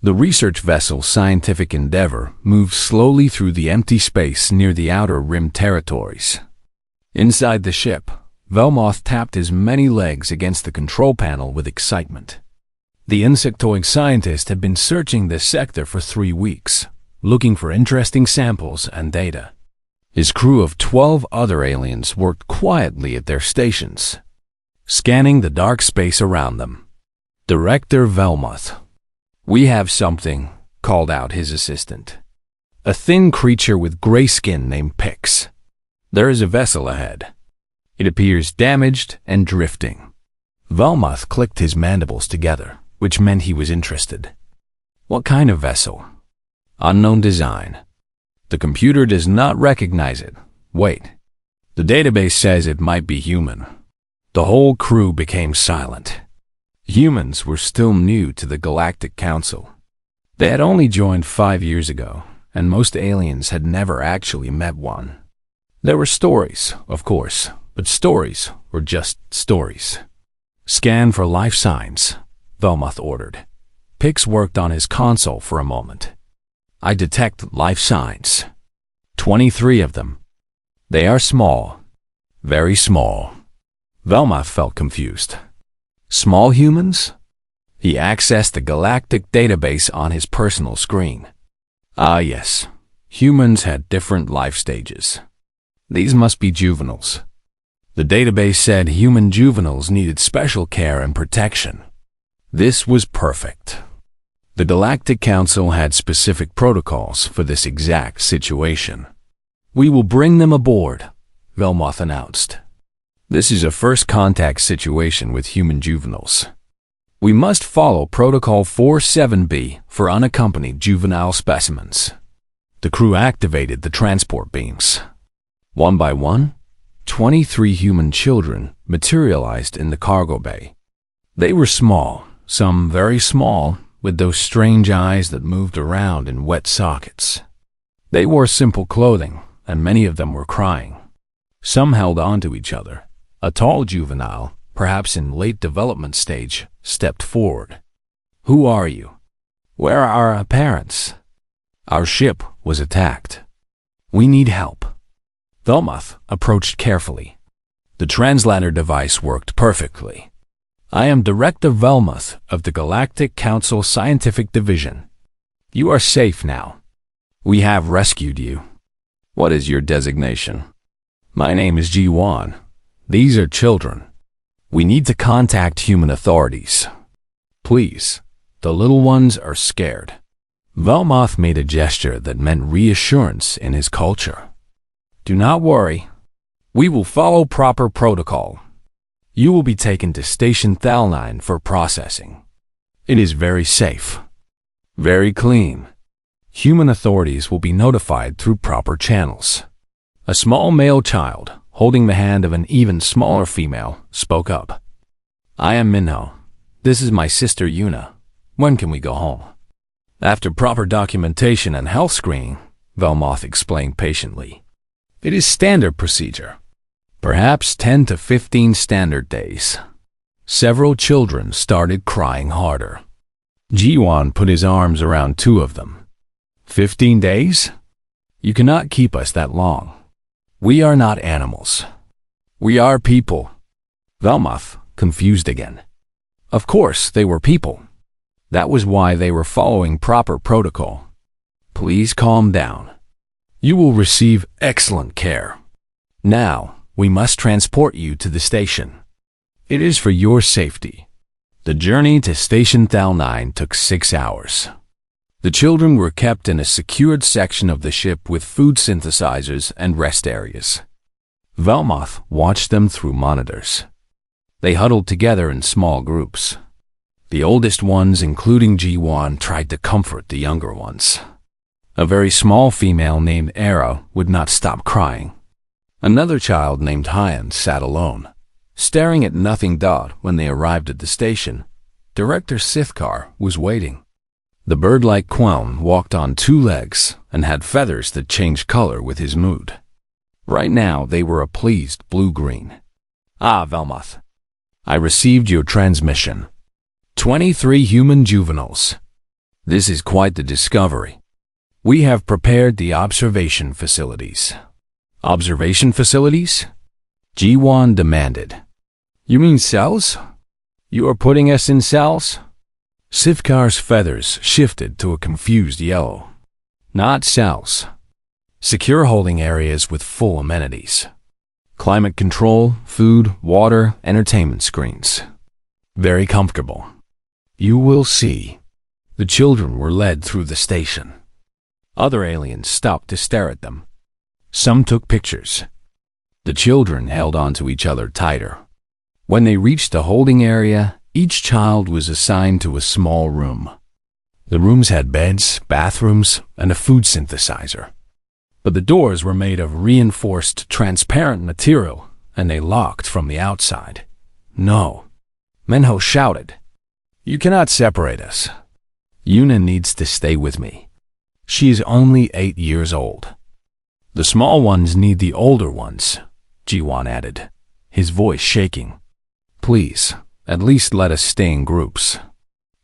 The research vessel's scientific endeavor moved slowly through the empty space near the outer rim territories. Inside the ship, Velmoth tapped his many legs against the control panel with excitement. The insectoid scientist had been searching this sector for 3 weeks, looking for interesting samples and data. His crew of 12 other aliens worked quietly at their stations, scanning the dark space around them. Director Velmoth. "We have something," called out his assistant. "A thin creature with gray skin named Pix. There is a vessel ahead. It appears damaged and drifting." Velmoth clicked his mandibles together, which meant he was interested. "What kind of vessel?" "Unknown design. The computer does not recognize it. Wait. The database says it might be human." The whole crew became silent. Humans were still new to the Galactic Council. They had only joined 5 years ago, and most aliens had never actually met one. There were stories, of course, but stories were just stories. "Scan for life signs," Velmoth ordered. Pix worked on his console for a moment. "I detect life signs. 23 of them. They are small. Very small." Velmoth felt confused. Small humans? He accessed the galactic database on his personal screen. Ah yes, humans had different life stages. These must be juveniles. The database said human juveniles needed special care and protection. This was perfect. The Galactic Council had specific protocols for this exact situation. "We will bring them aboard," Velmoth announced. "This is a first contact situation with human juveniles. We must follow Protocol 47B for unaccompanied juvenile specimens." The crew activated the transport beams. One by one, 23 human children materialized in the cargo bay. They were small, some very small, with those strange eyes that moved around in wet sockets. They wore simple clothing, and many of them were crying. Some held on to each other. A tall juvenile, perhaps in late development stage, stepped forward. "Who are you? Where are our parents? Our ship was attacked. We need help." Velmoth approached carefully. The translator device worked perfectly. "I am Director Velmoth of the Galactic Council Scientific Division. You are safe now. We have rescued you." "What is your designation?" "My name is G1. These are children. We need to contact human authorities. Please, the little ones are scared." Velmoth made a gesture that meant reassurance in his culture. "Do not worry. We will follow proper protocol. You will be taken to Station Thalnine for processing. It is very safe. Very clean. Human authorities will be notified through proper channels." A small male child, holding the hand of an even smaller female, spoke up. "I am Minho. This is my sister Yuna. When can we go home?" "After proper documentation and health screening," Velmoth explained patiently. "It is standard procedure. Perhaps 10 to 15 standard days." Several children started crying harder. Jiwan put his arms around 2 of them. 15 days? You cannot keep us that long. We are not animals. We are people." Velmoth, confused again. Of course they were people. That was why they were following proper protocol. "Please calm down. You will receive excellent care. Now, we must transport you to the station. It is for your safety." The journey to Station Thalnine took 6 hours. The children were kept in a secured section of the ship with food synthesizers and rest areas. Velmoth watched them through monitors. They huddled together in small groups. The oldest ones, including G1, tried to comfort the younger ones. A very small female named Era would not stop crying. Another child named Hyan sat alone, staring at nothing. When they arrived at the station, Director Sithkar was waiting. The bird-like Queln walked on 2 legs and had feathers that changed color with his mood. Right now they were a pleased blue-green. "Ah, Velmoth. I received your transmission. 23 human juveniles. This is quite the discovery. We have prepared the observation facilities. Observation facilities? Ji-Wan demanded. You mean cells? You are putting us in cells? Sifkar's feathers shifted to a confused yellow. Not cells. Secure holding areas with full amenities. Climate control, food, water, entertainment screens. Very comfortable. You will see. The children were led through the station. Other aliens stopped to stare at them. Some took pictures. The children held on to each other tighter. When they reached the holding area, each child was assigned to a small room. The rooms had beds, bathrooms, and a food synthesizer. But the doors were made of reinforced, transparent material, and they locked from the outside. No. Minho shouted. You cannot separate us. Yuna needs to stay with me. She is only 8 years old. The small ones need the older ones, Ji-Wan added, his voice shaking. Please, at least let us stay in groups.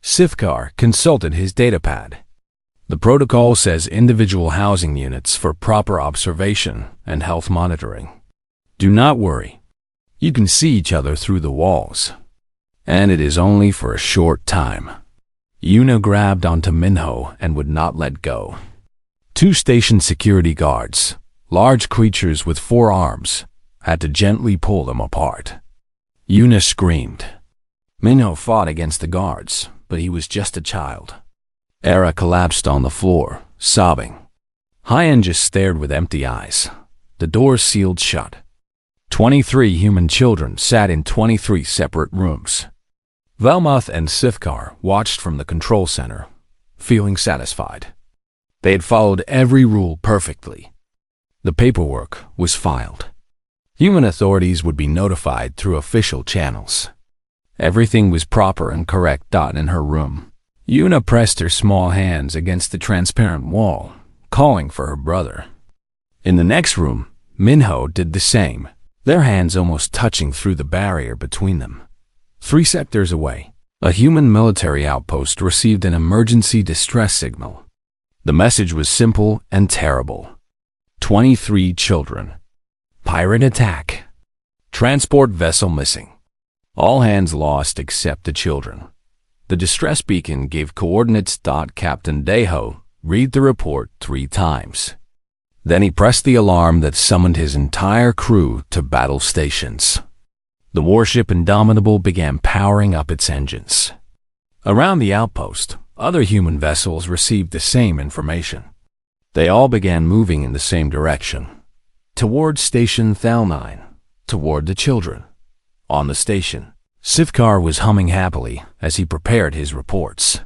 Sifkar consulted his datapad. The protocol says individual housing units for proper observation and health monitoring. Do not worry. You can see each other through the walls. And it is only for a short time. Yuna grabbed onto Minho and would not let go. 2 station security guards, large creatures with 4 arms, had to gently pull them apart. Yuna screamed. Minho fought against the guards, but he was just a child. Era collapsed on the floor, sobbing. Hyen just stared with empty eyes. The doors sealed shut. 23 human children sat in 23 separate rooms. Velmoth and Sifkar watched from the control center, feeling satisfied. They had followed every rule perfectly. The paperwork was filed. Human authorities would be notified through official channels. Everything was proper and correct. In her room, Yuna pressed her small hands against the transparent wall, calling for her brother. In the next room, Minho did the same, their hands almost touching through the barrier between them. 3 sectors away, a human military outpost received an emergency distress signal. The message was simple and terrible. 23 children. Pirate attack. Transport vessel missing. All hands lost except the children. The distress beacon gave coordinates. Captain Deho read the report 3 times. Then he pressed the alarm that summoned his entire crew to battle stations. The warship Indomitable began powering up its engines. Around the outpost, other human vessels received the same information. They all began moving in the same direction. Toward Station Thal9, toward the children. On the station, Sifkar was humming happily as he prepared his reports.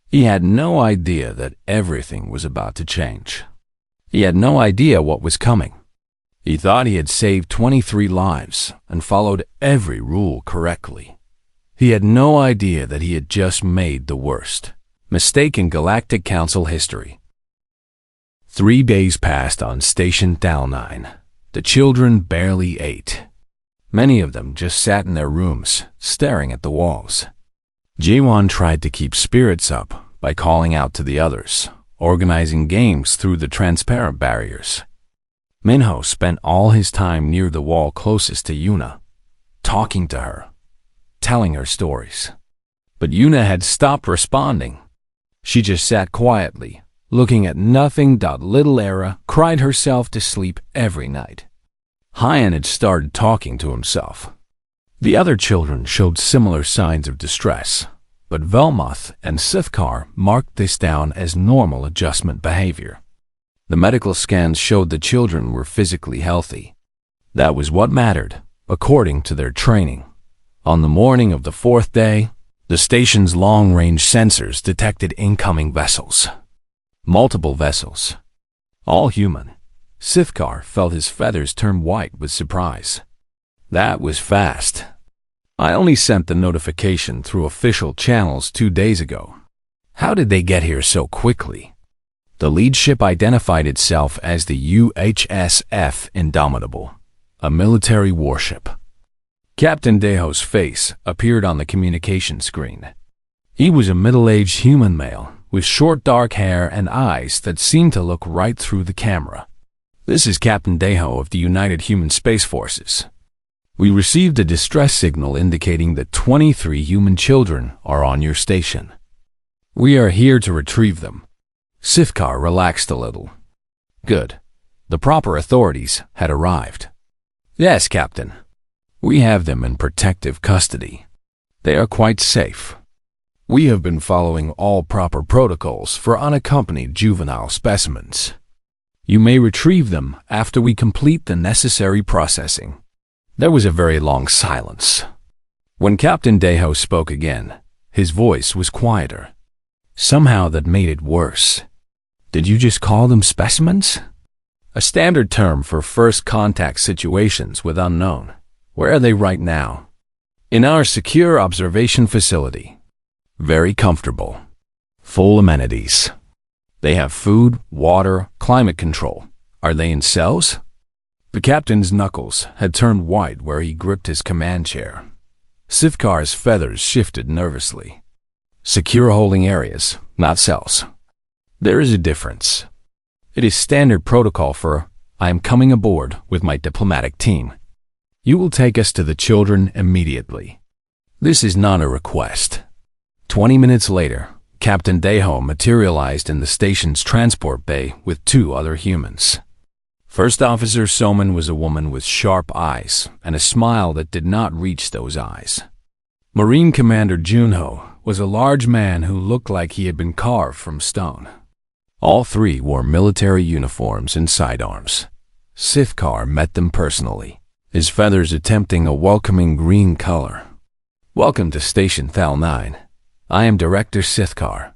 He had no idea that everything was about to change. He had no idea what was coming. He thought he had saved 23 lives and followed every rule correctly. He had no idea that he had just made the worst mistake in Galactic Council history. 3 days passed on Station Thal9. The children barely ate. Many of them just sat in their rooms, staring at the walls. Ji-Wan tried to keep spirits up by calling out to the others, organizing games through the transparent barriers. Minho spent all his time near the wall closest to Yuna, talking to her, telling her stories. But Yuna had stopped responding. She just sat quietly, looking at nothing. Little Era cried herself to sleep every night. Hyen had started talking to himself. The other children showed similar signs of distress, but Velmoth and Sifkar marked this down as normal adjustment behavior. The medical scans showed the children were physically healthy. That was what mattered, according to their training. On the morning of the 4th day, the station's long-range sensors detected incoming vessels. Multiple vessels. All human. Sifkar felt his feathers turn white with surprise. That was fast. I only sent the notification through official channels 2 days ago. How did they get here so quickly? The lead ship identified itself as the UHSF Indomitable, a military warship. Captain Deho's face appeared on the communication screen. He was a middle-aged human male with short dark hair and eyes that seem to look right through the camera. "This is Captain Deho of the United Human Space Forces. We received a distress signal indicating that 23 human children are on your station. We are here to retrieve them." Sifkar relaxed a little. "Good. The proper authorities had arrived." "Yes, Captain. We have them in protective custody. They are quite safe. We have been following all proper protocols for unaccompanied juvenile specimens. You may retrieve them after we complete the necessary processing." There was a very long silence. When Captain Deho spoke again, his voice was quieter. Somehow that made it worse. "Did you just call them specimens?" "A standard term for first contact situations with unknown. Where are they right now?" "In our secure observation facility. Very comfortable. Full amenities. They have food, water, climate control. Are they in cells?" The captain's knuckles had turned white where he gripped his command chair. Sifkar's feathers shifted nervously. "Secure holding areas, not cells. There is a difference. It is standard protocol for, I am coming aboard with my diplomatic team. You will take us to the children immediately. This is not a request." 20 minutes later, Captain Deho materialized in the station's transport bay with 2 other humans. First Officer Soman was a woman with sharp eyes and a smile that did not reach those eyes. Marine Commander Junho was a large man who looked like he had been carved from stone. All 3 wore military uniforms and sidearms. Sifkar met them personally, his feathers attempting a welcoming green color. "Welcome to Station Thal 9. I am Director Sifkar.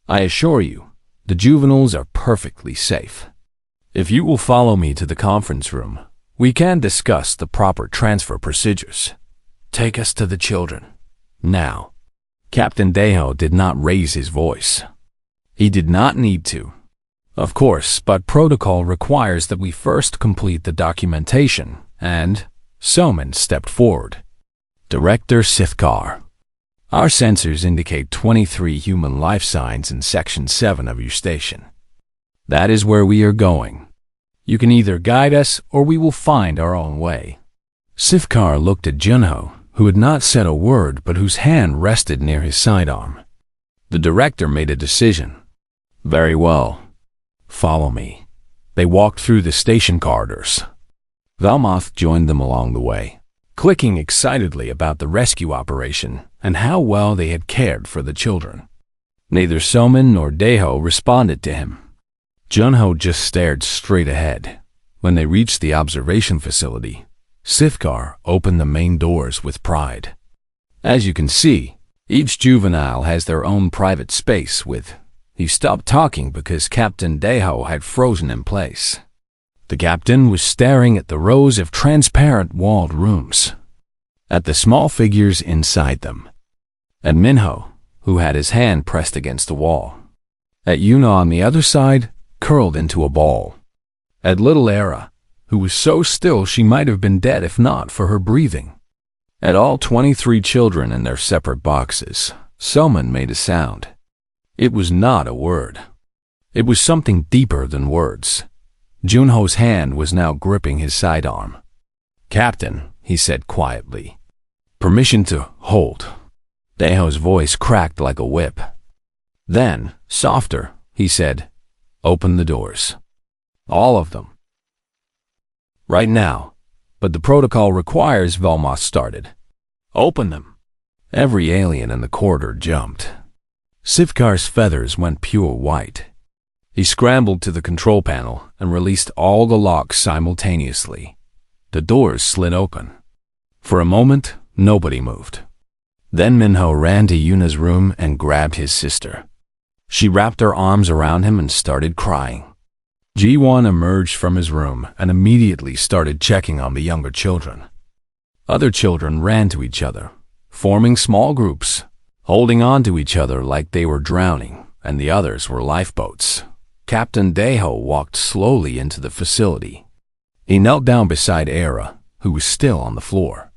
I assure you, the juveniles are perfectly safe. If you will follow me to the conference room, we can discuss the proper transfer procedures. Take us to the children. Now." Captain Deho did not raise his voice. He did not need to. Of course, but protocol requires that we first complete the documentation, and Soman stepped forward. "Director Sifkar, our sensors indicate 23 human life signs in Section 7 of your station. That is where we are going. You can either guide us or we will find our own way." Sifkar looked at Junho, who had not said a word but whose hand rested near his sidearm. The director made a decision. "Very well. Follow me." They walked through the station corridors. Valmoth joined them along the way, clicking excitedly about the rescue operation and how well they had cared for the children. Neither Soman nor Deho responded to him. Junho just stared straight ahead. When they reached the observation facility, Sifkar opened the main doors with pride. As you can see, each juvenile has their own private space with... He stopped talking because Captain Deho had frozen in place. The captain was staring at the rows of transparent walled rooms, at the small figures inside them, at Minho, who had his hand pressed against the wall, at Yuna on the other side, curled into a ball, at little Era, who was so still she might have been dead if not for her breathing. At all 23 children in their separate boxes, Soman made a sound. It was not a word. It was something deeper than words. Junho's hand was now gripping his sidearm. "Captain," he said quietly. "Permission to hold." Deho's voice cracked like a whip. Then, softer, he said, "Open the doors. All of them. Right now." "But the protocol requires," Velmoth started. "Open them." Every alien in the corridor jumped. Sifkar's feathers went pure white. He scrambled to the control panel and released all the locks simultaneously. The doors slid open. For a moment, nobody moved. Then Minho ran to Yuna's room and grabbed his sister. She wrapped her arms around him and started crying. Ji-won emerged from his room and immediately started checking on the younger children. Other children ran to each other, forming small groups, holding on to each other like they were drowning, and the others were lifeboats. Captain Deho walked slowly into the facility. He knelt down beside Era, who was still on the floor.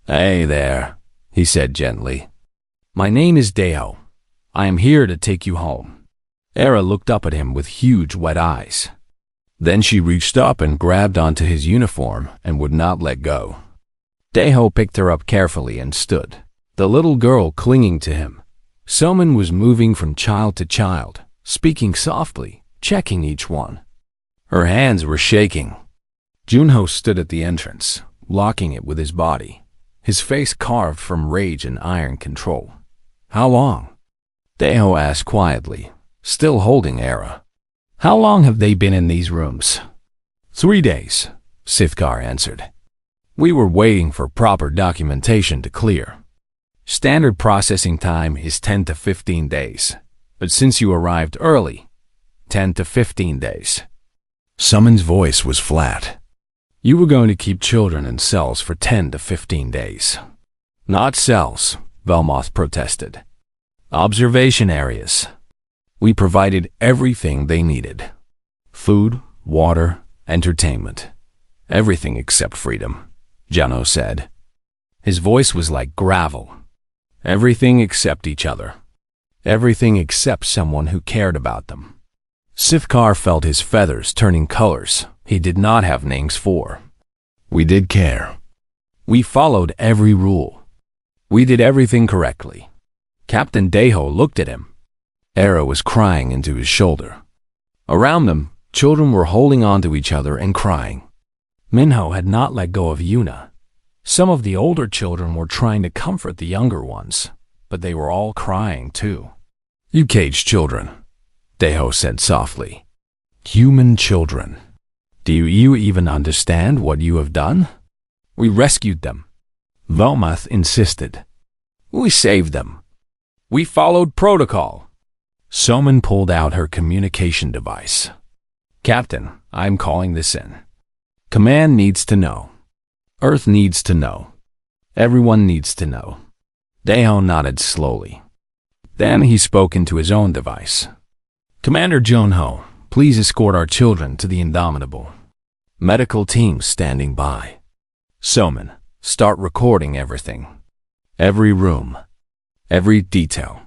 "Hey there," he said gently. "My name is Deho. I am here to take you home. Era looked up at him with huge wet eyes. Then she reached up and grabbed onto his uniform and would not let go. Deho picked her up carefully and stood, the little girl clinging to him. Soman was moving from child to child, speaking softly, checking each one. Her hands were shaking. Junho stood at the entrance, locking it with his body, his face carved from rage and iron control. "How long?" Deho asked quietly, still holding Era. "How long have they been in these rooms?" 3 days, Sithkar answered. "We were waiting for proper documentation to clear. Standard processing time is 10 to 15 days, but since you arrived early, 10 to 15 days. Sumon's voice was flat. "You were going to keep children in cells for 10 to 15 days. Not cells, Velmoth protested. Observation areas. We provided everything they needed. Food, water, entertainment. Everything except freedom, Jano said. His voice was like gravel. Everything except each other. Everything except someone who cared about them. Sithkar felt his feathers turning colors he did not have names for. We did care. We followed every rule. We did everything correctly. Captain Deho looked at him. Era was crying into his shoulder. Around them, children were holding on to each other and crying. Minho had not let go of Yuna. Some of the older children were trying to comfort the younger ones, but they were all crying too. You caged children, Deho said softly. Human children. Do you even understand what you have done? We rescued them. Velmoth insisted. We saved them. We followed protocol. Soman pulled out her communication device. Captain, I'm calling this in. Command needs to know. Earth needs to know. Everyone needs to know. Deho nodded slowly. Then he spoke into his own device. Commander Jonho, please escort our children to the Indomitable. Medical team standing by. Soman, start recording everything. Every room. Every detail.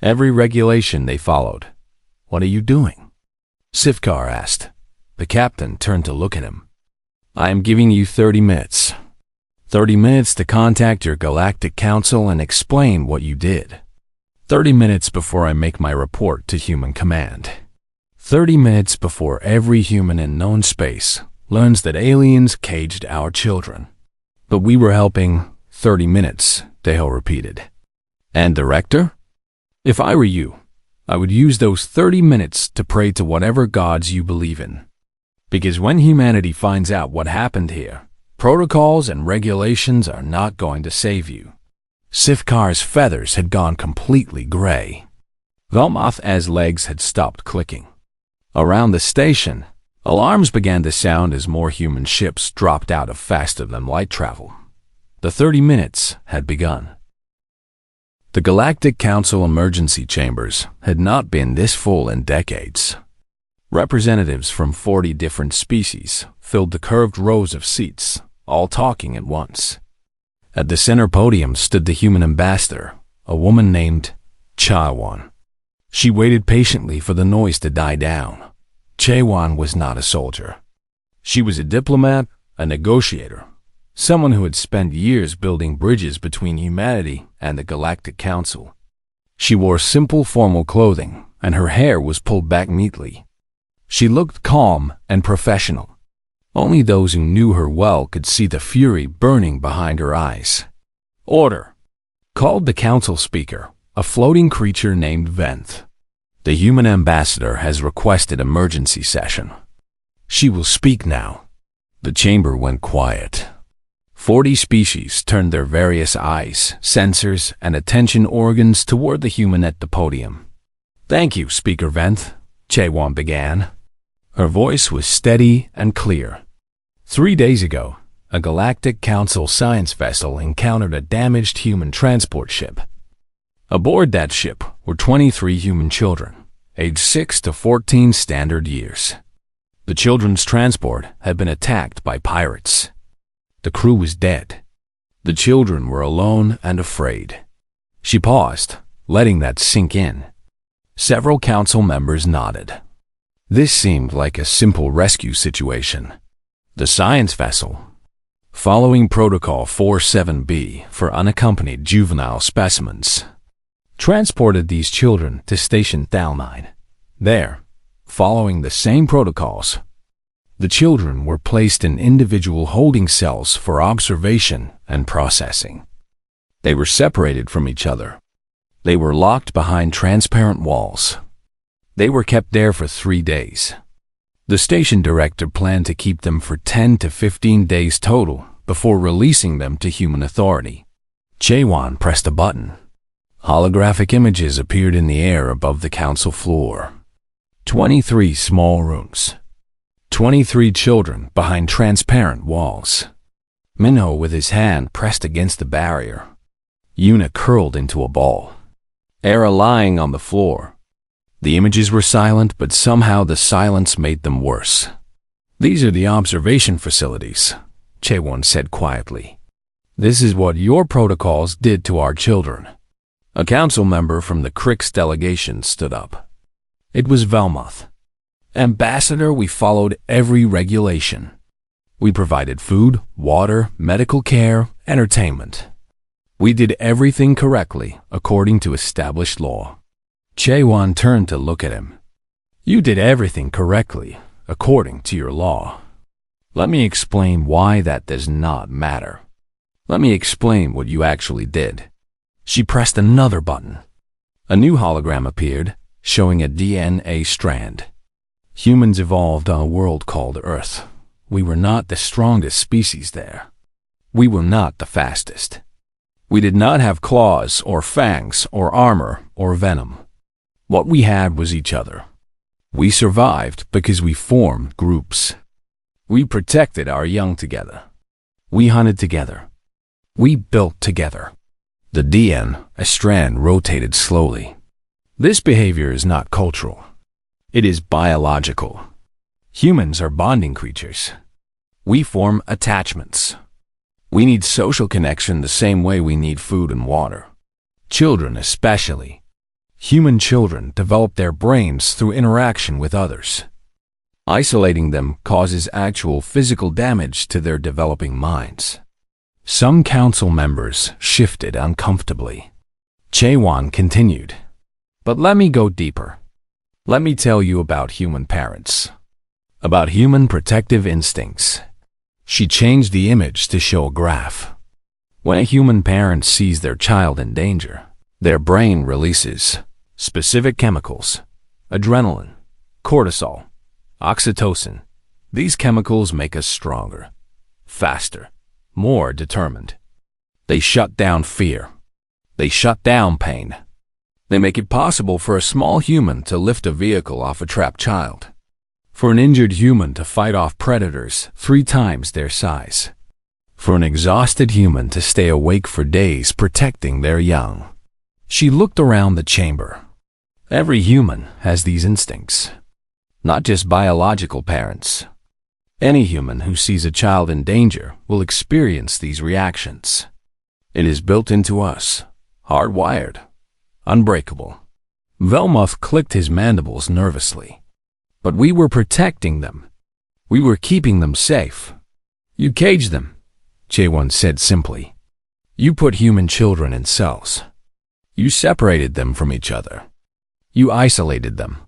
Every regulation they followed. What are you doing? Sithkar asked. The captain turned to look at him. I am giving you 30 minutes. 30 minutes to contact your Galactic Council and explain what you did. 30 minutes before I make my report to Human Command. 30 minutes before every human in known space learns that aliens caged our children. But we were helping. 30 minutes, Deho repeated. And Director? If I were you, I would use those 30 minutes to pray to whatever gods you believe in. Because when humanity finds out what happened here, protocols and regulations are not going to save you. Sithkar's feathers had gone completely gray. Velmoth's legs had stopped clicking. Around the station, alarms began to sound as more human ships dropped out of faster-than-light travel. The 30 minutes had begun. The Galactic Council emergency chambers had not been this full in decades. Representatives from 40 different species filled the curved rows of seats, all talking at once. At the center podium stood the human ambassador, a woman named Chaewon. She waited patiently for the noise to die down. Chaewon was not a soldier. She was a diplomat, a negotiator, someone who had spent years building bridges between humanity and the Galactic Council. She wore simple formal clothing, and her hair was pulled back neatly. She looked calm and professional. Only those who knew her well could see the fury burning behind her eyes. Order! Called the council speaker, a floating creature named Venth. The human ambassador has requested emergency session. She will speak now. The chamber went quiet. 40 species turned their various eyes, sensors, and attention organs toward the human at the podium. Thank you, Speaker Venth, Chaewon began. Her voice was steady and clear. 3 days ago, a Galactic Council science vessel encountered a damaged human transport ship. Aboard that ship were 23 human children, aged 6 to 14 standard years. The children's transport had been attacked by pirates. The crew was dead. The children were alone and afraid. She paused, letting that sink in. Several council members nodded. This seemed like a simple rescue situation. The science vessel, following Protocol 47B for unaccompanied juvenile specimens, transported these children to Station Thalmine. There, following the same protocols, the children were placed in individual holding cells for observation and processing. They were separated from each other. They were locked behind transparent walls. They were kept there for 3 days. The station director planned to keep them for 10 to 15 days total before releasing them to human authority. Chaewon pressed a button. Holographic images appeared in the air above the council floor. 23 small rooms. 23 children behind transparent walls. Minho with his hand pressed against the barrier. Yuna curled into a ball. Era lying on the floor. The images were silent, but somehow the silence made them worse. These are the observation facilities, Chaewon said quietly. This is what your protocols did to our children. A council member from the Crix delegation stood up. It was Velmoth. Ambassador, we followed every regulation. We provided food, water, medical care, entertainment. We did everything correctly, according to established law. Chaewon turned to look at him. You did everything correctly, according to your law. Let me explain why that does not matter. Let me explain what you actually did. She pressed another button. A new hologram appeared, showing a DNA strand. Humans evolved on a world called Earth. We were not the strongest species there. We were not the fastest. We did not have claws or fangs or armor or venom. What we had was each other. We survived because we formed groups. We protected our young together. We hunted together. We built together. The DNA strand rotated slowly. This behavior is not cultural. It is biological. Humans are bonding creatures. We form attachments. We need social connection the same way we need food and water. Children especially. Human children develop their brains through interaction with others. Isolating them causes actual physical damage to their developing minds. Some council members shifted uncomfortably. Chaewon continued. But let me go deeper. Let me tell you about human parents. About human protective instincts. She changed the image to show a graph. When a human parent sees their child in danger, their brain releases specific chemicals: adrenaline, cortisol, oxytocin. These chemicals make us stronger, faster, more determined. They shut down fear. They shut down pain. They make it possible for a small human to lift a vehicle off a trapped child. For an injured human to fight off predators 3 times their size. For an exhausted human to stay awake for days protecting their young. She looked around the chamber. Every human has these instincts. Not just biological parents. Any human who sees a child in danger will experience these reactions. It is built into us, hardwired, unbreakable. Velmoth clicked his mandibles nervously. But we were protecting them. We were keeping them safe. You caged them, Chaewon said simply. You put human children in cells. You separated them from each other. You isolated them.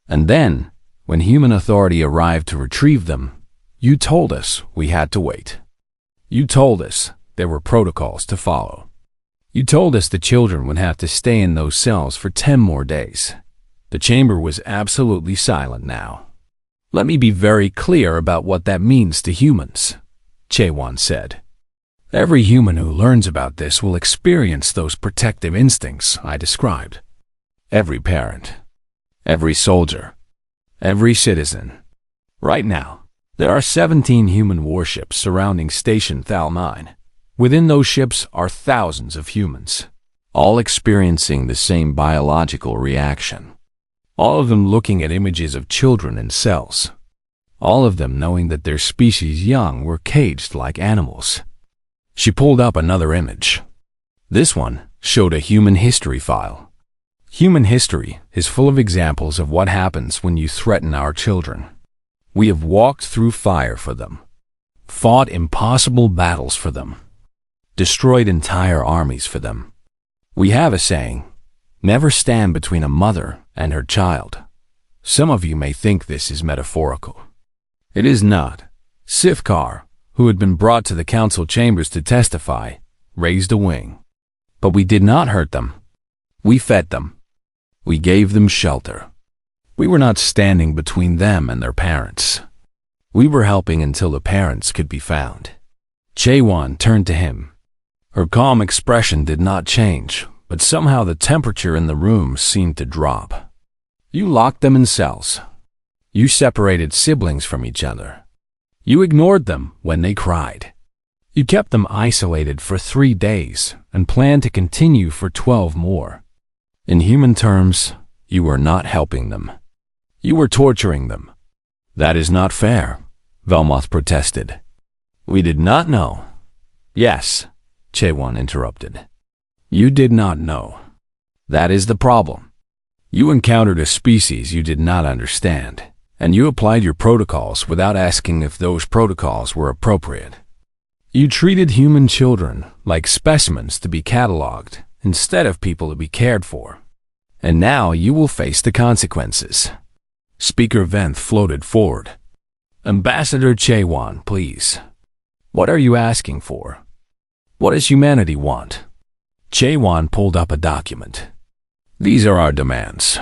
And then, when human authority arrived to retrieve them, you told us we had to wait. You told us there were protocols to follow. You told us the children would have to stay in those cells for 10 more days. The chamber was absolutely silent now. Let me be very clear about what that means to humans, Chaewon said. Every human who learns about this will experience those protective instincts I described. Every parent, every soldier, every citizen. Right now, there are 17 human warships surrounding Station Thalmine. Within those ships are thousands of humans, all experiencing the same biological reaction. All of them looking at images of children in cells. All of them knowing that their species' young were caged like animals. She pulled up another image. This one showed a human history file. Human history is full of examples of what happens when you threaten our children. We have walked through fire for them, fought impossible battles for them, destroyed entire armies for them. We have a saying, never stand between a mother and her child. Some of you may think this is metaphorical. It is not. Sifkar, who had been brought to the council chambers to testify, raised a wing. But we did not hurt them. We fed them. We gave them shelter. We were not standing between them and their parents. We were helping until the parents could be found. Chaewon turned to him. Her calm expression did not change, but somehow the temperature in the room seemed to drop. You locked them in cells. You separated siblings from each other. You ignored them when they cried. You kept them isolated for 3 days and planned to continue for 12 more. In human terms, you were not helping them. You were torturing them. That is not fair, Velmoth protested. We did not know. Yes, Chaewon interrupted. You did not know. That is the problem. You encountered a species you did not understand, and you applied your protocols without asking if those protocols were appropriate. You treated human children like specimens to be cataloged instead of people to be cared for. And now you will face the consequences. Speaker Venth floated forward. Ambassador Chaewon, please. What are you asking for? What does humanity want? Chaewon pulled up a document. These are our demands.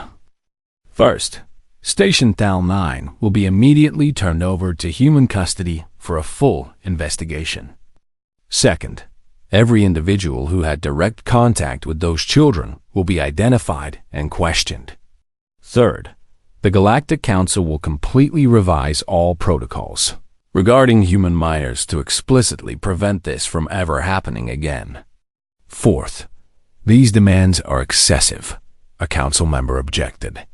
First, Station Thal 9 will be immediately turned over to human custody for a full investigation. Second, every individual who had direct contact with those children will be identified and questioned. Third, the Galactic Council will completely revise all protocols regarding human minors to explicitly prevent this from ever happening again. Fourth, these demands are excessive, a council member objected.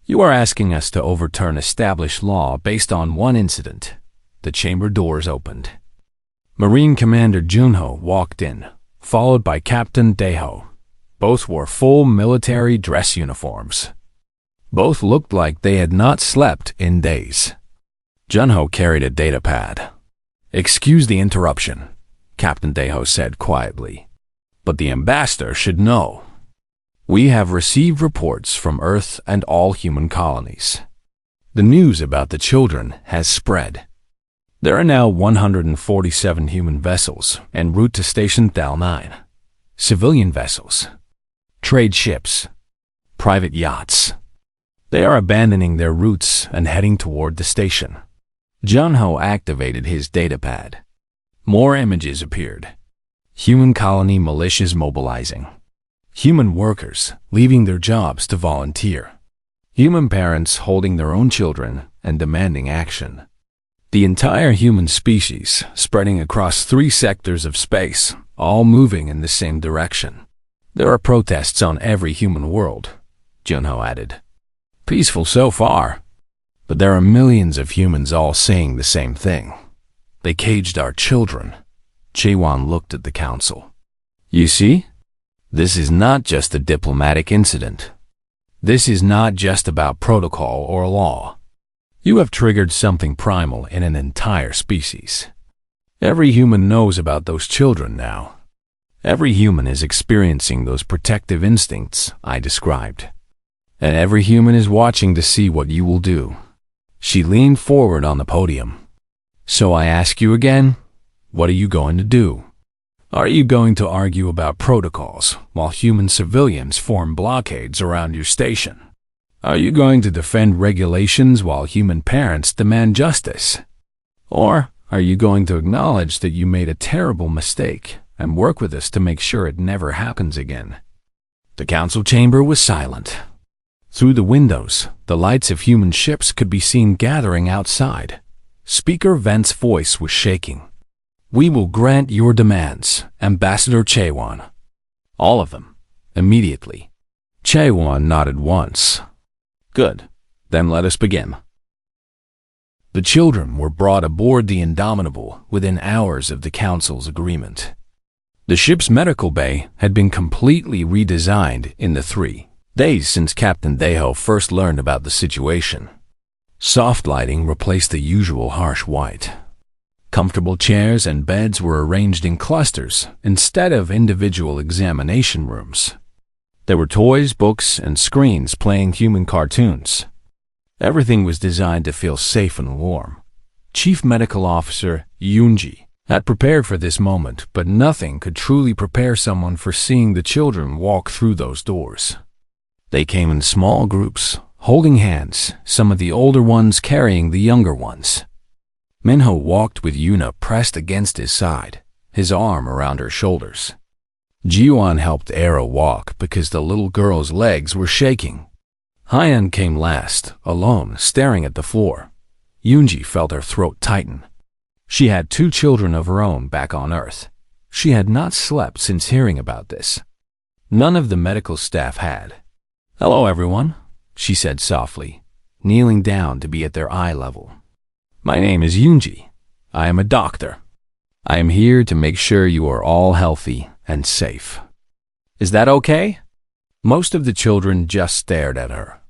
You are asking us to overturn established law based on one incident. The chamber doors opened. Marine Commander Junho walked in, followed by Captain Daeho. Both wore full military dress uniforms. Both looked like they had not slept in days. Junho carried a datapad. Excuse the interruption, Captain Daeho said quietly. But the ambassador should know. We have received reports from Earth and all human colonies. The news about the children has spread. There are now 147 human vessels en route to Station Thal 9. Civilian vessels, trade ships, private yachts. They are abandoning their routes and heading toward the station. Junho activated his datapad. More images appeared. Human colony militias mobilizing. Human workers leaving their jobs to volunteer. Human parents holding their own children and demanding action. The entire human species spreading across 3 sectors of space, all moving in the same direction. There are protests on every human world, Junho added. Peaceful so far, but there are millions of humans all saying the same thing. They caged our children. Chaewon looked at the council. You see? This is not just a diplomatic incident. This is not just about protocol or law. You have triggered something primal in an entire species. Every human knows about those children now. Every human is experiencing those protective instincts I described. And every human is watching to see what you will do. She leaned forward on the podium. So I ask you again, what are you going to do? Are you going to argue about protocols while human civilians form blockades around your station? Are you going to defend regulations while human parents demand justice? Or are you going to acknowledge that you made a terrible mistake and work with us to make sure it never happens again? The council chamber was silent. Through the windows, the lights of human ships could be seen gathering outside. Speaker Venth's voice was shaking. We will grant your demands, Ambassador Chaewon. All of them, immediately. Chaewon nodded once. Good, then let us begin. The children were brought aboard the Indomitable within hours of the Council's agreement. The ship's medical bay had been completely redesigned in the 3 Days since Captain Deho first learned about the situation. Soft lighting replaced the usual harsh white. Comfortable chairs and beds were arranged in clusters instead of individual examination rooms. There were toys, books, and screens playing human cartoons. Everything was designed to feel safe and warm. Chief Medical Officer Yoonji had prepared for this moment, but nothing could truly prepare someone for seeing the children walk through those doors. They came in small groups, holding hands, some of the older ones carrying the younger ones. Minho walked with Yuna pressed against his side, his arm around her shoulders. Jiwon helped Era walk because the little girl's legs were shaking. Hyeon came last, alone, staring at the floor. Yoonji felt her throat tighten. She had 2 children of her own back on Earth. She had not slept since hearing about this. None of the medical staff had. "Hello, everyone," she said softly, kneeling down to be at their eye level. "My name is Yoonji. I am a doctor. I am here to make sure you are all healthy and safe. Is that okay?" Most of the children just stared at her.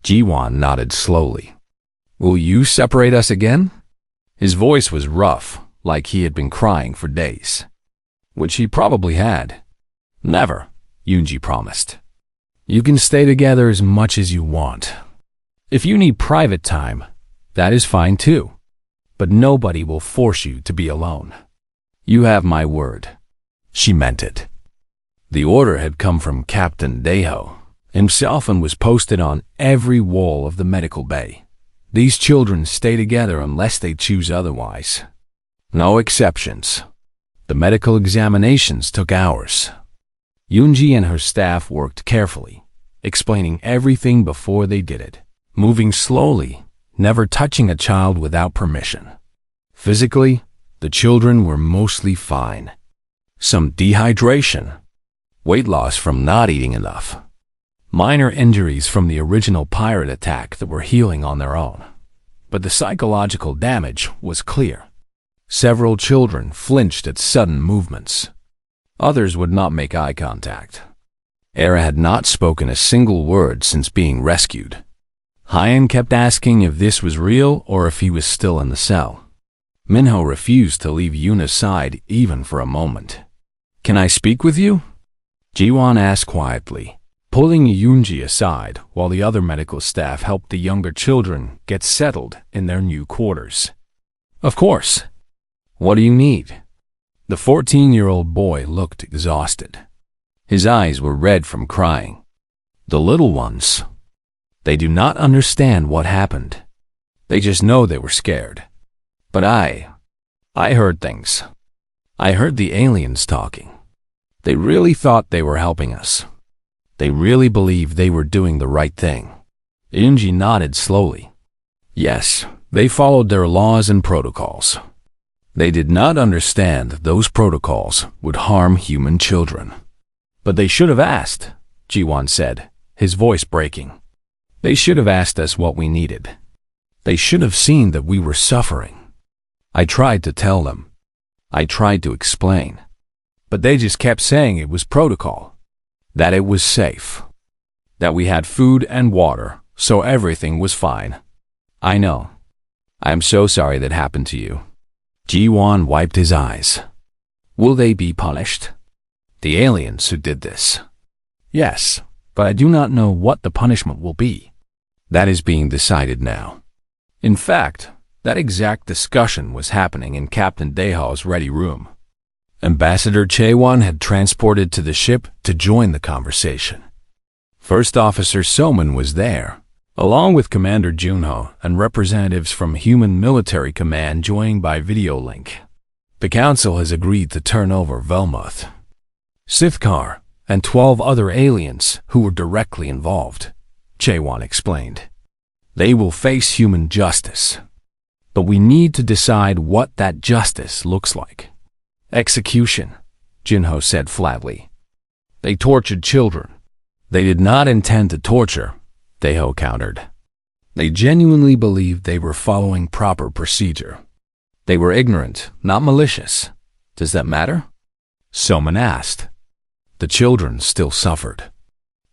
Jiwon nodded slowly. "Will you separate us again?" His voice was rough, like he had been crying for days. Which he probably had. "Never," Yoonji promised. "You can stay together as much as you want. If you need private time, that is fine too. But nobody will force you to be alone. You have my word." She meant it. The order had come from Captain Deho himself and was posted on every wall of the medical bay. These children stay together unless they choose otherwise. No exceptions. The medical examinations took hours. Yoonji and her staff worked carefully, explaining everything before they did it, moving slowly, never touching a child without permission. Physically, the children were mostly fine. Some dehydration, weight loss from not eating enough, minor injuries from the original pirate attack that were healing on their own. But the psychological damage was clear. Several children flinched at sudden movements. Others would not make eye contact. Era had not spoken a single word since being rescued. Hyeon kept asking if this was real or if he was still in the cell. Minho refused to leave Yuna's side even for a moment. "Can I speak with you?" Jiwon asked quietly, pulling Yoonji aside while the other medical staff helped the younger children get settled in their new quarters. "Of course. What do you need?" The 14-year-old boy looked exhausted. His eyes were red from crying. The little ones, they do not understand what happened. They just know they were scared. But I heard things. I heard the aliens talking. They really thought they were helping us. They really believed they were doing the right thing. Yoonji nodded slowly. Yes, they followed their laws and protocols. They did not understand those protocols would harm human children. But they should have asked, Jiwon said, his voice breaking. They should have asked us what we needed. They should have seen that we were suffering. I tried to tell them. I tried to explain. But they just kept saying it was protocol, that it was safe, that we had food and water, so everything was fine. I know. I am so sorry that happened to you. Jiwon wiped his eyes. Will they be punished? The aliens who did this? Yes, but I do not know what the punishment will be. That is being decided now. In fact, that exact discussion was happening in Captain Deho's ready room. Ambassador Chaewon had transported to the ship to join the conversation. First Officer Soman was there, along with Commander Junho and representatives from Human Military Command joining by video link. The Council has agreed to turn over Velmuth, Sithkar, and 12 other aliens who were directly involved, Chaewon explained. They will face human justice. But we need to decide what that justice looks like. Execution, Junho said flatly. They tortured children. They did not intend to torture, Deho countered. They genuinely believed they were following proper procedure. They were ignorant, not malicious. Does that matter? Soman asked. The children still suffered.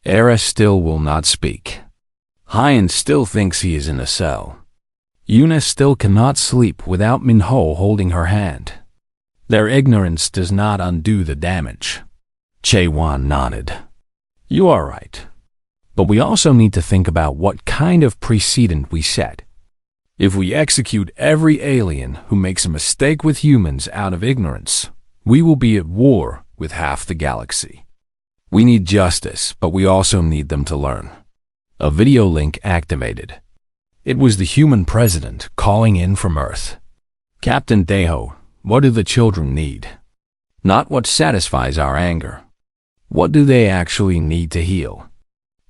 Era still will not speak. Hyan still thinks he is in a cell. Yuna still cannot sleep without Minho holding her hand. Their ignorance does not undo the damage. Chaewon nodded. You are right. But we also need to think about what kind of precedent we set. If we execute every alien who makes a mistake with humans out of ignorance, we will be at war with half the galaxy. We need justice, but we also need them to learn. A video link activated. It was the human president calling in from Earth. Captain Daeho, what do the children need? Not what satisfies our anger. What do they actually need to heal?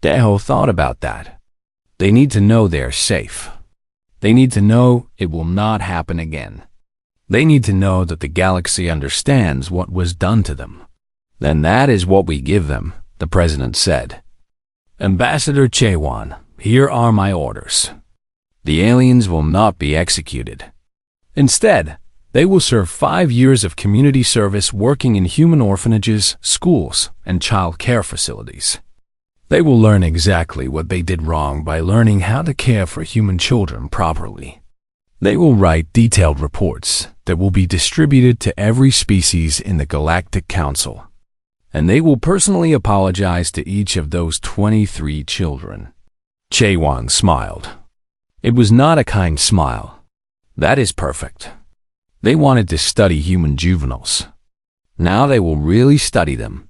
Daeho thought about that. They need to know they're safe. They need to know it will not happen again. They need to know that the galaxy understands what was done to them. Then that is what we give them, the president said. Ambassador Chaewon, here are my orders. The aliens will not be executed. Instead, they will serve 5 years of community service working in human orphanages, schools, and child care facilities. They will learn exactly what they did wrong by learning how to care for human children properly. They will write detailed reports that will be distributed to every species in the Galactic Council. And they will personally apologize to each of those 23 children. Chaewon smiled. It was not a kind smile. That is perfect. They wanted to study human juveniles. Now they will really study them.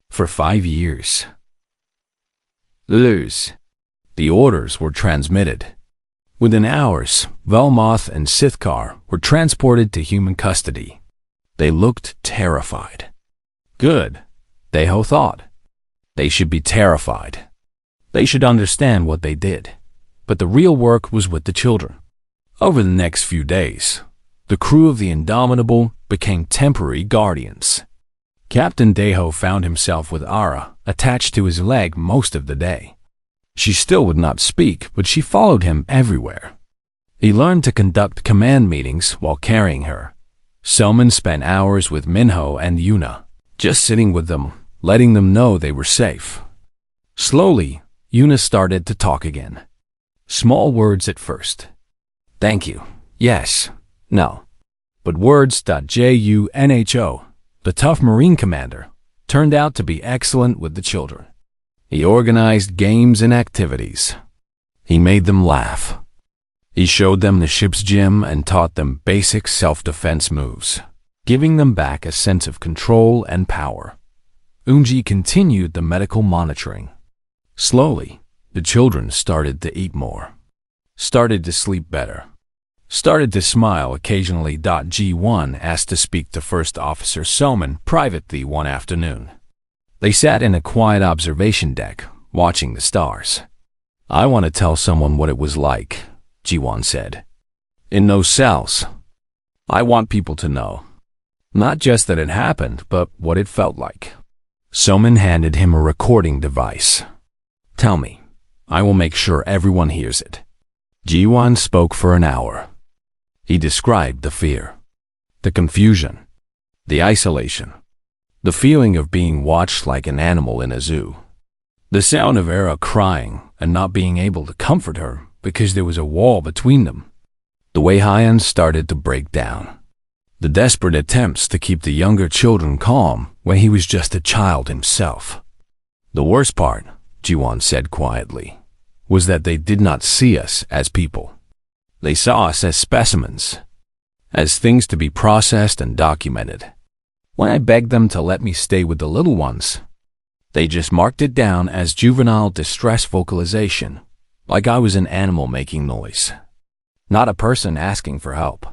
For 5 years. Lose. The orders were transmitted. Within hours, Velmoth and Sithkar were transported to human custody. They looked terrified. Good. Daeho thought. They should be terrified. They should understand what they did. But the real work was with the children. Over the next few days, the crew of the Indomitable became temporary guardians. Captain Daeho found himself with Ara attached to his leg most of the day. She still would not speak, but she followed him everywhere. He learned to conduct command meetings while carrying her. Selman spent hours with Minho and Yuna, just sitting with them, letting them know they were safe. Slowly, Yuna started to talk again. Small words at first. Thank you. Yes. No. But words. Junho, the tough Marine commander, turned out to be excellent with the children. He organized games and activities. He made them laugh. He showed them the ship's gym and taught them basic self-defense moves, giving them back a sense of control and power. Unji continued the medical monitoring. Slowly, the children started to eat more, started to sleep better, started to smile occasionally. G1 asked to speak to First Officer Selman privately one afternoon. They sat in a quiet observation deck, watching the stars. I want to tell someone what it was like, G1 said. In those cells. I want people to know. Not just that it happened, but what it felt like. Selman handed him a recording device. Tell me. I will make sure everyone hears it. G1 spoke for an hour. He described the fear, the confusion, the isolation, the feeling of being watched like an animal in a zoo, the sound of Era crying and not being able to comfort her because there was a wall between them, the way Hyan started to break down, the desperate attempts to keep the younger children calm when he was just a child himself. The worst part, Jiwon said quietly, was that they did not see us as people. They saw us as specimens, as things to be processed and documented. When I begged them to let me stay with the little ones, they just marked it down as juvenile distress vocalization, like I was an animal making noise, not a person asking for help.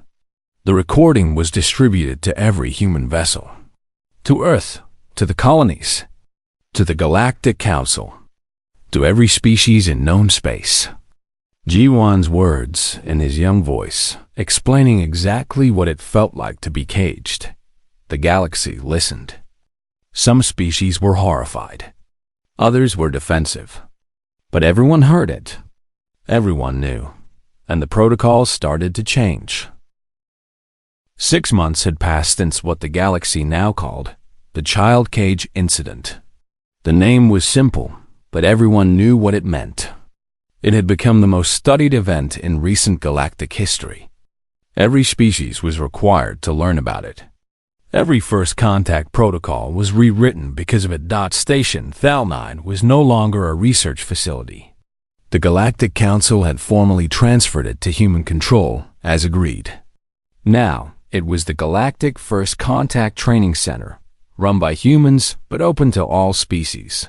The recording was distributed to every human vessel, to Earth, to the colonies, to the Galactic Council, to every species in known space. Jiwon's words in his young voice, explaining exactly what it felt like to be caged. The galaxy listened. Some species were horrified. Others were defensive. But everyone heard it. Everyone knew. And the protocols started to change. 6 months had passed since what the galaxy now called the Child Cage Incident. The name was simple, but everyone knew what it meant. It had become the most studied event in recent galactic history. Every species was required to learn about it. Every first contact protocol was rewritten because of it. Station Thal-9 was no longer a research facility. The Galactic Council had formally transferred it to human control, as agreed. Now, it was the Galactic First Contact Training Center, run by humans but open to all species.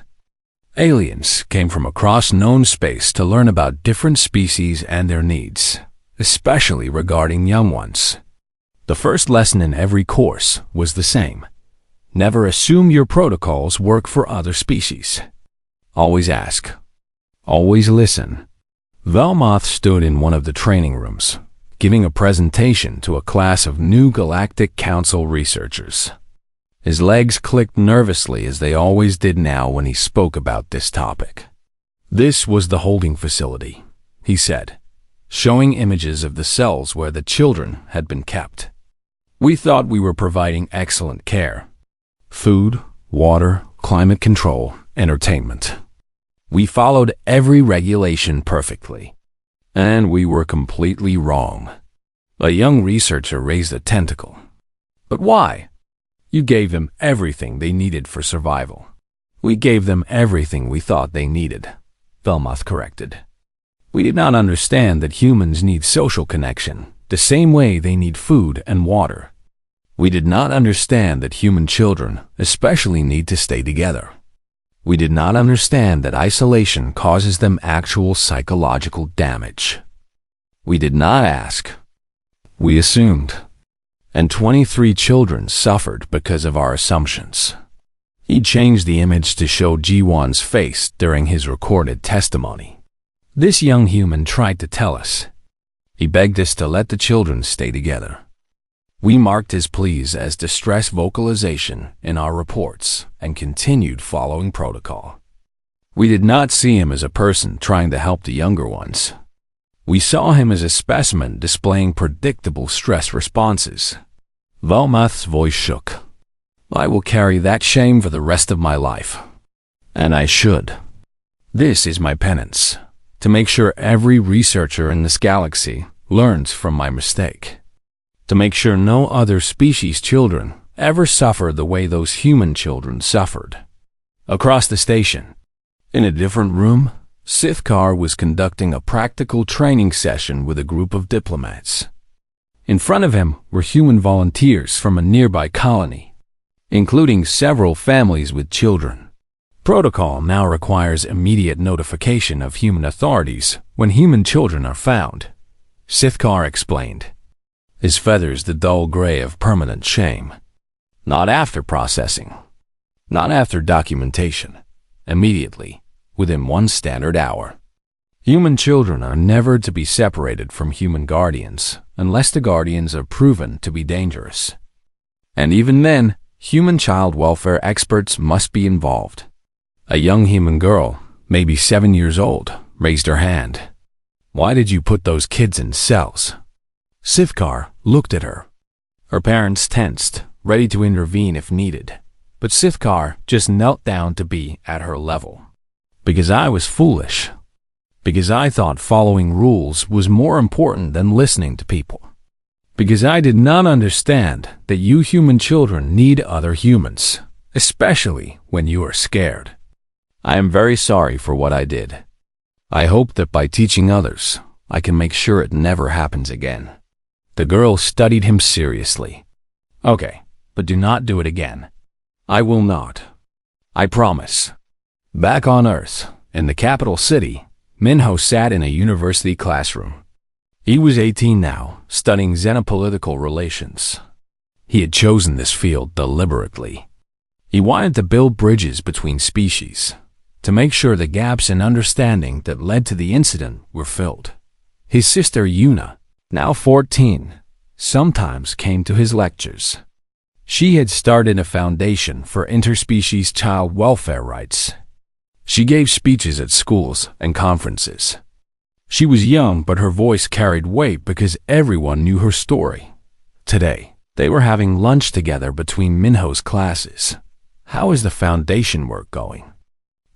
Aliens came from across known space to learn about different species and their needs, especially regarding young ones. The first lesson in every course was the same. Never assume your protocols work for other species. Always ask. Always listen. Velmoth stood in one of the training rooms, giving a presentation to a class of new Galactic Council researchers. His legs clicked nervously as they always did now when he spoke about this topic. This was the holding facility, he said, showing images of the cells where the children had been kept. We thought we were providing excellent care. Food, water, climate control, entertainment. We followed every regulation perfectly. And we were completely wrong. A young researcher raised a tentacle. But why? You gave them everything they needed for survival. We gave them everything we thought they needed, Velmoth corrected. We did not understand that humans need social connection, the same way they need food and water. We did not understand that human children especially need to stay together. We did not understand that isolation causes them actual psychological damage. We did not ask. We assumed. And 23 children suffered because of our assumptions. He changed the image to show Ji-Won's face during his recorded testimony. This young human tried to tell us. He begged us to let the children stay together. We marked his pleas as distress vocalization in our reports and continued following protocol. We did not see him as a person trying to help the younger ones. We saw him as a specimen displaying predictable stress responses. Velmoth's voice shook. I will carry that shame for the rest of my life. And I should. This is my penance, to make sure every researcher in this galaxy learns from my mistake. To make sure no other species' children ever suffer the way those human children suffered. Across the station, in a different room, Sithkar was conducting a practical training session with a group of diplomats. In front of him were human volunteers from a nearby colony, including several families with children. Protocol now requires immediate notification of human authorities when human children are found, Sithkar explained, his feathers the dull gray of permanent shame. Not after processing. Not after documentation. Immediately, within 1 standard hour. Human children are never to be separated from human guardians unless the guardians are proven to be dangerous. And even then, human child welfare experts must be involved. A young human girl, maybe 7 years old, raised her hand. Why did you put those kids in cells? Sithkar looked at her. Her parents tensed, ready to intervene if needed, but Sithkar just knelt down to be at her level. Because I was foolish. Because I thought following rules was more important than listening to people. Because I did not understand that you human children need other humans, especially when you are scared. I am very sorry for what I did. I hope that by teaching others, I can make sure it never happens again. The girl studied him seriously. Okay, but do not do it again. I will not. I promise. Back on Earth, in the capital city, Minho sat in a university classroom. He was 18 now, studying xenopolitical relations. He had chosen this field deliberately. He wanted to build bridges between species, to make sure the gaps in understanding that led to the incident were filled. His sister Yuna, now 14, sometimes came to his lectures. She had started a foundation for interspecies child welfare rights. She gave speeches at schools and conferences. She was young, but her voice carried weight because everyone knew her story. Today, they were having lunch together between Minho's classes. How is the foundation work going?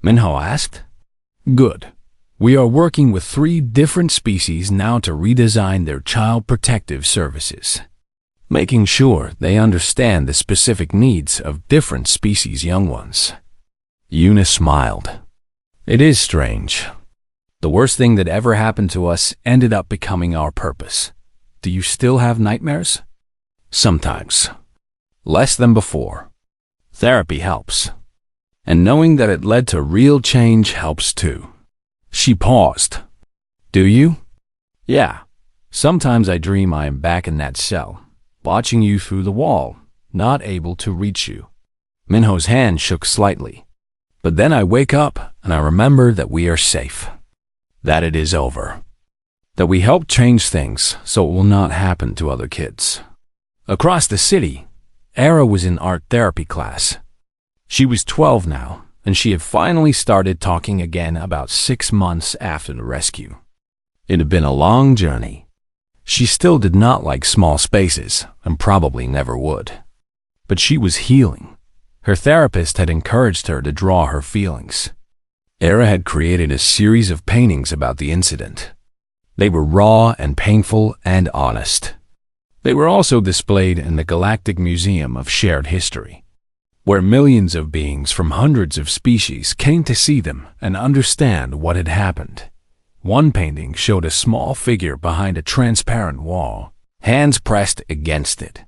Minho asked. Good. We are working with 3 different species now to redesign their child protective services, making sure they understand the specific needs of different species' young ones. Eunice smiled. It is strange. The worst thing that ever happened to us ended up becoming our purpose. Do you still have nightmares? Sometimes. Less than before. Therapy helps. And knowing that it led to real change helps too. She paused. Do you? Yeah. Sometimes I dream I am back in that cell, watching you through the wall, not able to reach you. Minho's hand shook slightly. But then I wake up and I remember that we are safe. That it is over. That we helped change things so it will not happen to other kids. Across the city, Era was in art therapy class. She was 12 now, and she had finally started talking again about 6 months after the rescue. It had been a long journey. She still did not like small spaces, and probably never would. But she was healing. Her therapist had encouraged her to draw her feelings. Era had created a series of paintings about the incident. They were raw and painful and honest. They were also displayed in the Galactic Museum of Shared History, where millions of beings from hundreds of species came to see them and understand what had happened. One painting showed a small figure behind a transparent wall, hands pressed against it.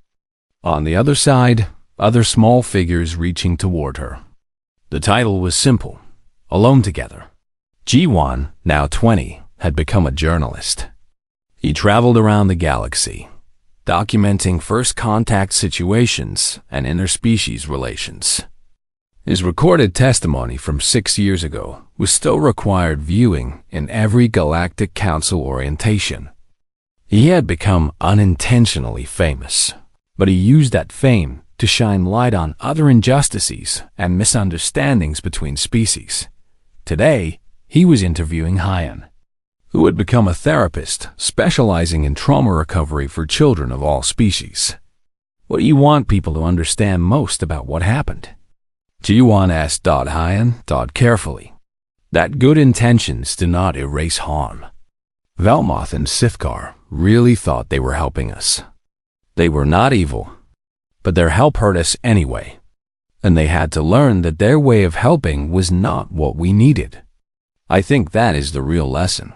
On the other side, other small figures reaching toward her. The title was simple, Alone Together. Jiwan, now 20, had become a journalist. He traveled around the galaxy, documenting first contact situations and interspecies relations. His recorded testimony from 6 years ago was still required viewing in every Galactic Council orientation. He had become unintentionally famous, but he used that fame to shine light on other injustices and misunderstandings between species. Today, he was interviewing Hyan, who had become a therapist specializing in trauma recovery for children of all species. What do you want people to understand most about what happened? Jiwan asked Hyan carefully. That good intentions do not erase harm. Velmoth and Sithkar really thought they were helping us. They were not evil, but their help hurt us anyway, and they had to learn that their way of helping was not what we needed. I think that is the real lesson.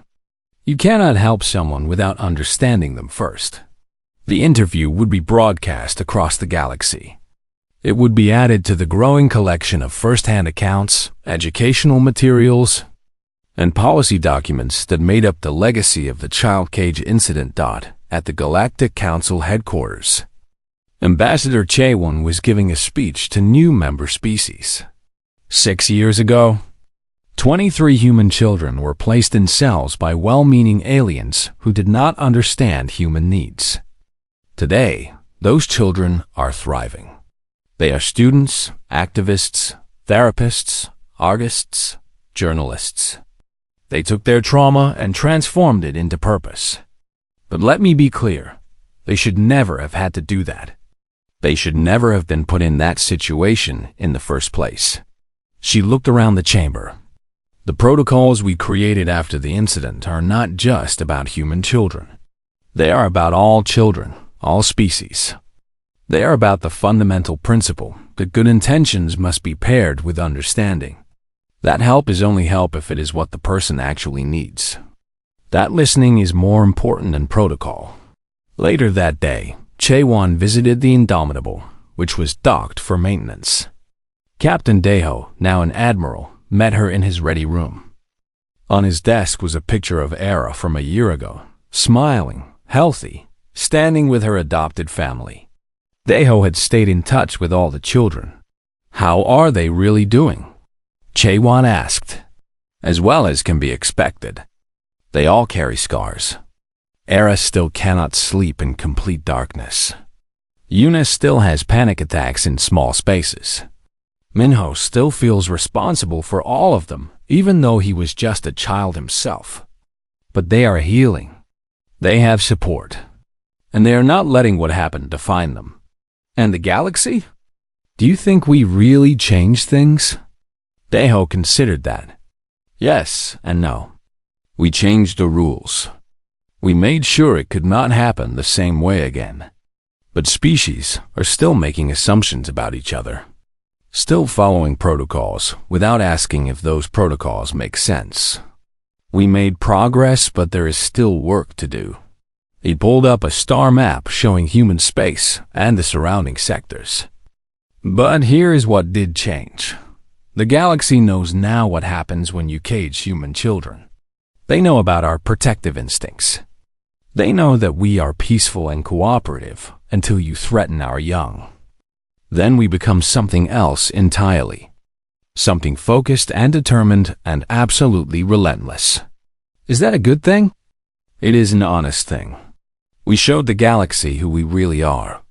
You cannot help someone without understanding them first. The interview would be broadcast across the galaxy. It would be added to the growing collection of first-hand accounts, educational materials, and policy documents that made up the legacy of the child cage incident. At the Galactic Council headquarters, Ambassador Chaewon was giving a speech to new member species. 6 years ago, 23 human children were placed in cells by well-meaning aliens who did not understand human needs. Today, those children are thriving. They are students, activists, therapists, artists, journalists. They took their trauma and transformed it into purpose. But let me be clear, they should never have had to do that. They should never have been put in that situation in the first place. She looked around the chamber. The protocols we created after the incident are not just about human children. They are about all children, all species. They are about the fundamental principle that good intentions must be paired with understanding. That help is only help if it is what the person actually needs. That listening is more important than protocol. Later that day, Chaewon visited the Indomitable, which was docked for maintenance. Captain Daeho, now an admiral, met her in his ready room. On his desk was a picture of Era from a year ago, smiling, healthy, standing with her adopted family. Daeho had stayed in touch with all the children. How are they really doing? Chaewon asked. As well as can be expected. They all carry scars. Era still cannot sleep in complete darkness. Eunice still has panic attacks in small spaces. Minho still feels responsible for all of them, even though he was just a child himself. But they are healing. They have support. And they are not letting what happened define them. And the galaxy? Do you think we really changed things? Daeho considered that. Yes and no. We changed the rules. We made sure it could not happen the same way again. But species are still making assumptions about each other, still following protocols without asking if those protocols make sense. We made progress, but there is still work to do. He pulled up a star map showing human space and the surrounding sectors. But here is what did change. The galaxy knows now what happens when you cage human children. They know about our protective instincts. They know that we are peaceful and cooperative until you threaten our young. Then we become something else entirely. Something focused and determined and absolutely relentless. Is that a good thing? It is an honest thing. We showed the galaxy who we really are.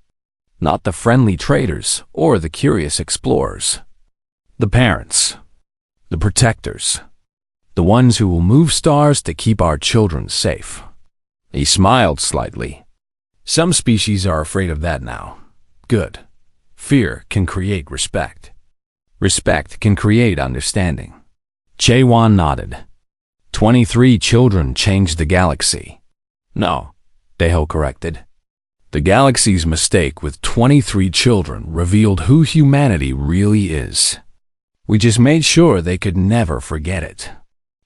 Not the friendly traders or the curious explorers. The parents. The protectors. The ones who will move stars to keep our children safe. He smiled slightly. Some species are afraid of that now. Good. Fear can create respect. Respect can create understanding. Che-Wan nodded. 23 children changed the galaxy. No, Deho corrected. The galaxy's mistake with 23 children revealed who humanity really is. We just made sure they could never forget it.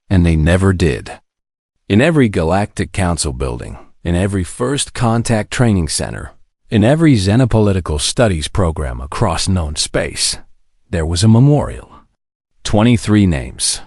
And they never did. In every Galactic Council building, in every First Contact Training Center, in every Xenopolitical Studies program across known space, there was a memorial. 23 names.